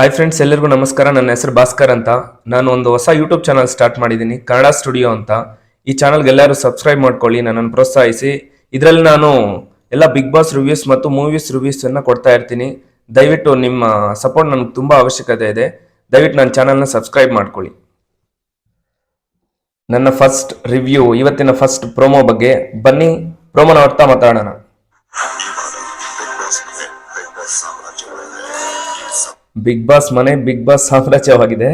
Hi friends, ಎಲ್ಲರಿಗೂ ನಮಸ್ಕಾರ. ನನ್ನ ಹೆಸರು ಭಾಸ್ಕರ್ ಅಂತ. ನಾನು ಒಂದು ಹೊಸ ಯೂಟ್ಯೂಬ್ ಚಾನಲ್ ಸ್ಟಾರ್ಟ್ ಮಾಡಿದ್ದೀನಿ, ಕನ್ನಡ ಸ್ಟುಡಿಯೋ ಅಂತ. ಈ ಚಾನಲ್ಗೆ ಎಲ್ಲರೂ ಸಬ್ಸ್ಕ್ರೈಬ್ ಮಾಡ್ಕೊಳ್ಳಿ, ನನ್ನನ್ನು ಪ್ರೋತ್ಸಾಹಿಸಿ. ಇದರಲ್ಲಿ ನಾನು ಎಲ್ಲ ಬಿಗ್ ಬಾಸ್ ರಿವ್ಯೂಸ್ ಮತ್ತು ಮೂವೀಸ್ ರಿವ್ಯೂಸ್ ಅನ್ನ ಕೊಡ್ತಾ ಇರ್ತೀನಿ. ದಯವಿಟ್ಟು ನಿಮ್ಮ ಸಪೋರ್ಟ್ ನನಗೆ ತುಂಬಾ ಅವಶ್ಯಕತೆ ಇದೆ. ದಯವಿಟ್ಟು ನನ್ನ ಚಾನಲ್ನ ಸಬ್ಸ್ಕ್ರೈಬ್ ಮಾಡ್ಕೊಳ್ಳಿ. ನನ್ನ ಫಸ್ಟ್ ರಿವ್ಯೂ, ಇವತ್ತಿನ ಫಸ್ಟ್ ಪ್ರೋಮೋ ಬಗ್ಗೆ. ಬನ್ನಿ ಪ್ರೋಮೋ ನೋಡ್ತಾ ಮಾತಾಡೋಣ. ಬಿಗ್ ಬಾಸ್ ಮನೆ, ಬಿಗ್ ಬಾಸ್ ಸಾಮ್ರಾಜ್ಯವಾಗಿದೆ.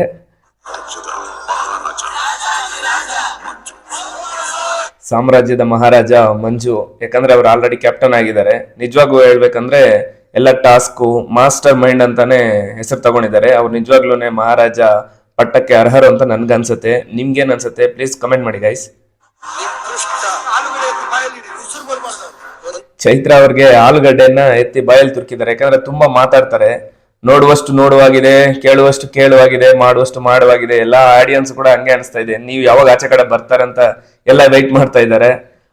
ಸಾಮ್ರಾಜ್ಯದ ಮಹಾರಾಜ ಮಂಜು, ಯಾಕಂದ್ರೆ ಅವ್ರು ಆಲ್ರೆಡಿ ಕ್ಯಾಪ್ಟನ್ ಆಗಿದ್ದಾರೆ. ನಿಜವಾಗ್ಲೂ ಹೇಳ್ಬೇಕಂದ್ರೆ ಎಲ್ಲ ಟಾಸ್ಕು ಮಾಸ್ಟರ್ ಮೈಂಡ್ ಅಂತಾನೆ ಹೆಸರು ತಗೊಂಡಿದ್ದಾರೆ. ಅವ್ರು ನಿಜವಾಗ್ಲೂನೆ ಮಹಾರಾಜ ಪಟ್ಟಕ್ಕೆ ಅರ್ಹರು ಅಂತ ನನ್ಗನ್ಸುತ್ತೆ. ನಿಮ್ಗೇನ್ ಅನ್ಸುತ್ತೆ? ಪ್ಲೀಸ್ ಕಮೆಂಟ್ ಮಾಡಿ ಗೈಸ್. ಚೈತ್ರ ಅವ್ರಿಗೆ ಆಲೂಗಡ್ಡೆಯನ್ನ ಎತ್ತಿ ಬಾಯಲ್ಲಿ ತುರ್ಕಿದ್ದಾರೆ, ಯಾಕಂದ್ರೆ ತುಂಬಾ ಮಾತಾಡ್ತಾರೆ. ನೋಡುವಷ್ಟು ನೋಡುವಾಗಿದೆ, ಕೇಳುವಷ್ಟು ಕೇಳುವಾಗಿದೆ, ಮಾಡುವಷ್ಟು ಮಾಡುವಾಗಿದೆ. ಎಲ್ಲಾ ಆಡಿಯನ್ಸ್ ಕೂಡ ಹಂಗೆ ಅನಿಸ್ತಾ ಇದೆ. ನೀವು ಯಾವಾಗ ಆಚೆ ಕಡೆ ಬರ್ತಾರಂತ ಎಲ್ಲ ವೈಟ್ ಮಾಡ್ತಾ ಇದ್ದಾರೆ.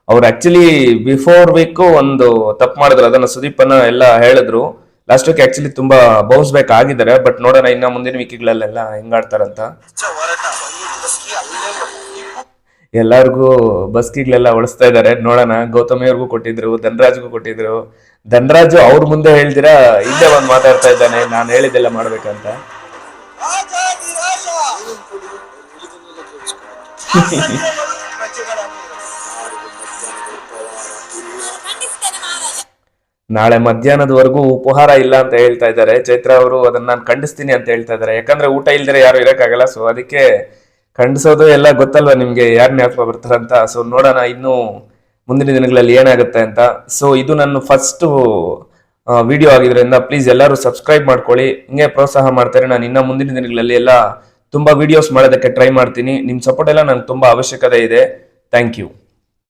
ಅವ್ರು ಆಕ್ಚುಲಿ ಬಿಫೋರ್ ವೀಕ್ ಒಂದು ತಪ್ಪು ಮಾಡಿದ್ರು, ಅದನ್ನ ಸುದೀಪನ ಎಲ್ಲ ಹೇಳಿದ್ರು. ಲಾಸ್ಟ್ ವೀಕ್ ಆಕ್ಚುಲಿ ತುಂಬಾ ಬೌನ್ಸ್ ಬ್ಯಾಕ್ ಆಗಿದ್ದಾರೆ. ಬಟ್ ನೋಡೋಣ ಇನ್ನ ಮುಂದಿನ ವೀಕ್ಗಳಲ್ಲೆಲ್ಲ ಹೆಂಗಾಡ್ತಾರಂತ. ಎಲ್ಲಾರ್ಗು ಬಸ್ಕಿಗಳೆಲ್ಲ ಉಳಿಸ್ತಾ ಇದ್ದಾರೆ, ನೋಡೋಣ. ಗೌತಮಿ ಅವ್ರಿಗೂ ಕೊಟ್ಟಿದ್ರು, ಧನರಾಜ್ಗೂ ಕೊಟ್ಟಿದ್ರು. ಧನರಾಜು ಅವ್ರ ಮುಂದೆ ಹೇಳ್ದಿರಾ ಇಲ್ಲೇ ಬಂದು ಮಾತಾಡ್ತಾ ಇದ್ದಾನೆ, ನಾನು ಹೇಳಿದ್ದೆಲ್ಲ ಮಾಡ್ಬೇಕಂತ. ನಾಳೆ ಮಧ್ಯಾಹ್ನದವರೆಗೂ ಉಪಹಾರ ಇಲ್ಲ ಅಂತ ಹೇಳ್ತಾ ಇದ್ದಾರೆ ಚೈತ್ರ ಅವರು. ಅದನ್ನ ನಾನು ಖಂಡಿಸ್ತೀನಿ ಅಂತ ಹೇಳ್ತಾ ಇದ್ದಾರೆ, ಯಾಕಂದ್ರೆ ಊಟ ಇಲ್ದಿರೆ ಯಾರು ಇರಕ್ಕಾಗಲ್ಲ. ಸೊ ಅದಕ್ಕೆ ಖಂಡಿಸೋದು ಎಲ್ಲ ಗೊತ್ತಲ್ವಾ ನಿಮ್ಗೆ, ಯಾರು ಜ್ಞಾಪಕ ಬರ್ತಾರಂತ. ಸೊ ನೋಡೋಣ ಇನ್ನು ಮುಂದಿನ ದಿನಗಳಲ್ಲಿ ಏನಾಗುತ್ತೆ ಅಂತ. ಸೊ ಇದು ನನ್ನ ಫಸ್ಟ್ ವಿಡಿಯೋ ಆಗಿದ್ರಿಂದ ಪ್ಲೀಸ್ ಎಲ್ಲರೂ ಸಬ್ಸ್ಕ್ರೈಬ್ ಮಾಡ್ಕೊಳ್ಳಿ. ಹಿಂಗೆ ಪ್ರೋತ್ಸಾಹ ಮಾಡ್ತಾರೆ. ನಾನು ಇನ್ನ ಮುಂದಿನ ದಿನಗಳಲ್ಲಿ ಎಲ್ಲ ತುಂಬಾ ವಿಡಿಯೋಸ್ ಮಾಡೋದಕ್ಕೆ ಟ್ರೈ ಮಾಡ್ತೀನಿ. ನಿಮ್ ಸಪೋರ್ಟ್ ಎಲ್ಲ ನಂಗೆ ತುಂಬಾ ಅವಶ್ಯಕತೆ ಇದೆ. Thank you.